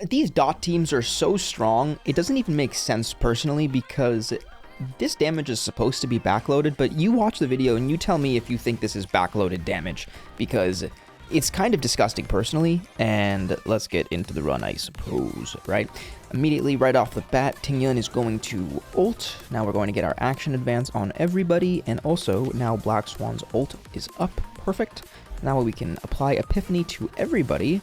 These dot teams are so strong, it doesn't even make sense personally because this damage is supposed to be backloaded, but you watch the video and you tell me if you think this is backloaded damage, because it's kind of disgusting personally, and let's get into the run, I suppose, right? Immediately, right off the bat, Tingyun is going to ult. Now we're going to get our action advance on everybody, and also now Black Swan's ult is up, perfect. Now we can apply Epiphany to everybody.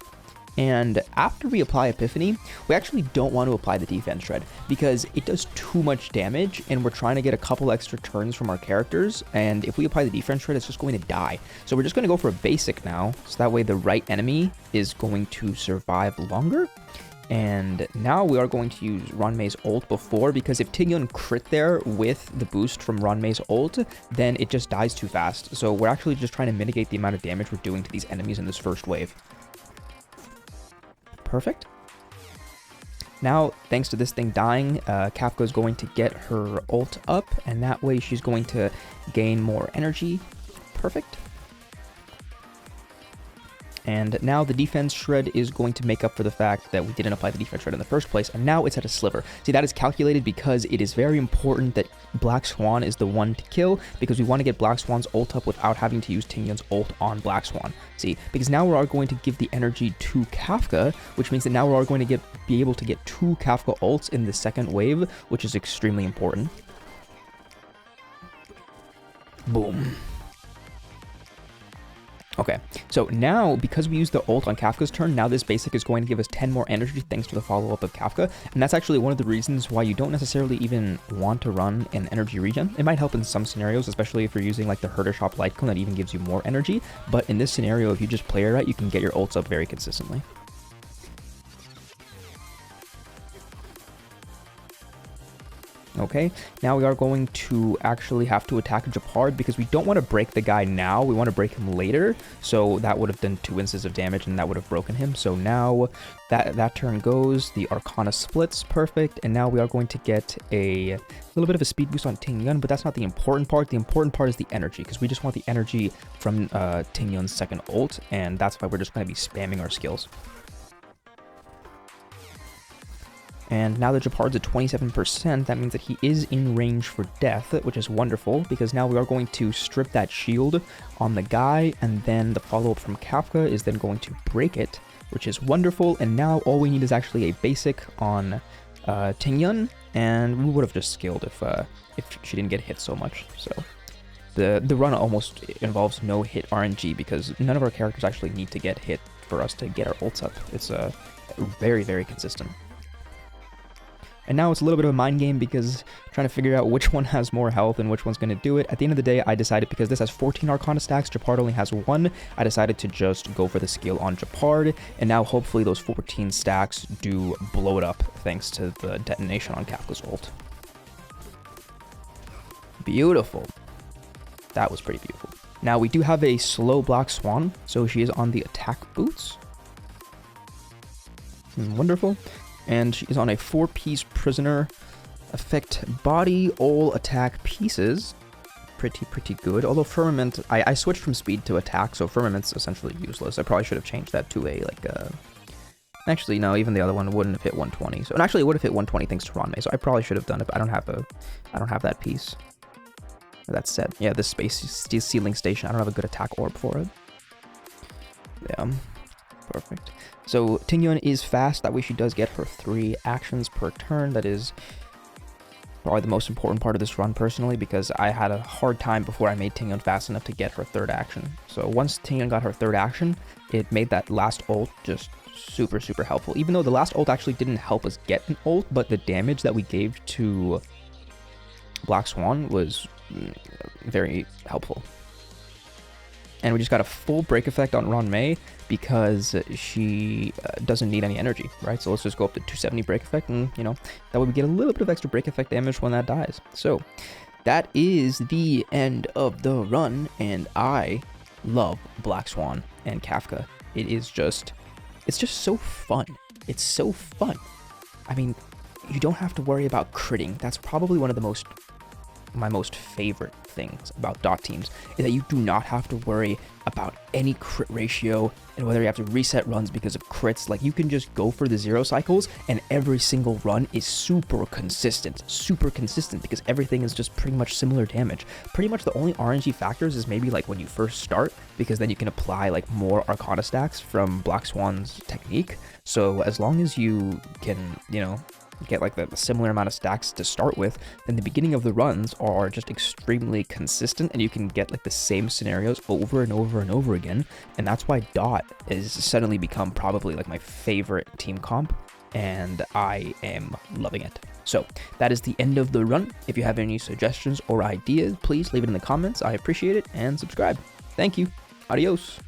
And after we apply Epiphany, we actually don't want to apply the defense shred because it does too much damage and we're trying to get a couple extra turns from our characters. And if we apply the defense shred, it's just going to die. So we're just going to go for a basic now. So that way the right enemy is going to survive longer. And now we are going to use Ranmei's ult before, because if Tingyun crit there with the boost from Ranmei's ult, then it just dies too fast. So we're actually just trying to mitigate the amount of damage we're doing to these enemies in this first wave. Perfect. Now, thanks to this thing dying, Kafka is going to get her ult up, and that way she's going to gain more energy. Perfect. And now the defense shred is going to make up for the fact that we didn't apply the defense shred in the first place, and now it's at a sliver. See, that is calculated because it is very important that Black Swan is the one to kill, because we want to get Black Swan's ult up without having to use Tingyun's ult on Black Swan. See, because now we are going to give the energy to Kafka, which means that now we are going to be able to get 2 Kafka ults in the second wave, which is extremely important. Boom. Okay, so now, because we used the ult on Kafka's turn, now this basic is going to give us 10 more energy thanks to the follow-up of Kafka, and that's actually one of the reasons why you don't necessarily even want to run an energy regen. It might help in some scenarios, especially if you're using like the Herder Shop Light Cone that even gives you more energy, but in this scenario, if you just play it right, you can get your ults up very consistently. Okay, now we are going to actually have to attack Japard because we don't want to break the guy now. We want to break him later. So that would have done 2 instances of damage and that would have broken him. So now that turn goes, the Arcana splits, perfect. And now we are going to get a little bit of a speed boost on Tingyun, but that's not the important part. The important part is the energy, because we just want the energy from Tingyun's second ult, and that's why we're just going to be spamming our skills. And now that Japard's at 27%, that means that he is in range for death, which is wonderful, because now we are going to strip that shield on the guy, and then the follow-up from Kafka is then going to break it, which is wonderful, and now all we need is actually a basic on Tingyun, and we would have just skilled if she didn't get hit so much. So the run almost involves no hit RNG, because none of our characters actually need to get hit for us to get our ults up. It's very, very consistent. And now it's a little bit of a mind game because trying to figure out which one has more health and which one's going to do it. At the end of the day, I decided because this has 14 Arcana stacks, Japard only has 1, I decided to just go for the skill on Japard, and now hopefully those 14 stacks do blow it up thanks to the detonation on Kafka's ult. Beautiful. That was pretty beautiful. Now we do have a slow Black Swan, so she is on the attack boots. Wonderful. And she is on a 4-piece prisoner. Affect body, all attack pieces. Pretty good. Although Firmament, I switched from speed to attack, so Firmament's essentially useless. I probably should have changed that to a, actually, no, even the other one wouldn't have hit 120. So, and actually it would have hit 120 thanks to Ranmei, so I probably should have done it, but I don't have that piece. That said, yeah, this space ceiling station, I don't have a good attack orb for it. Yeah. Perfect. So Tingyun is fast, that way she does get her 3 actions per turn. That is probably the most important part of this run personally, because I had a hard time before I made Tingyun fast enough to get her 3rd action. So once Tingyun got her 3rd action, it made that last ult just super helpful. Even though the last ult actually didn't help us get an ult, but the damage that we gave to Black Swan was very helpful. And we just got a full break effect on Ranmei because she doesn't need any energy, right? So let's just go up to 270 break effect, and, you know, that way we get a little bit of extra break effect damage when that dies. So that is the end of the run, and I love Black Swan and Kafka. It's just so fun. It's so fun. I mean, you don't have to worry about critting. That's probably one of the most my most favorite things about dot teams is that you do not have to worry about any crit ratio and whether you have to reset runs because of crits. Like, you can just go for the 0 cycles and every single run is super consistent because everything is just pretty much similar damage. Pretty much the only RNG factors is maybe like when you first start, because then you can apply like more Arcana stacks from Black Swan's technique. So as long as you can, you know, get like the similar amount of stacks to start with, then the beginning of the runs are just extremely consistent and you can get like the same scenarios over and over and over again. And that's why dot has suddenly become probably like my favorite team comp, and I am loving it. So that is the end of the run. If you have any suggestions or ideas, please leave it in the comments. I appreciate it, and subscribe. Thank you. Adios.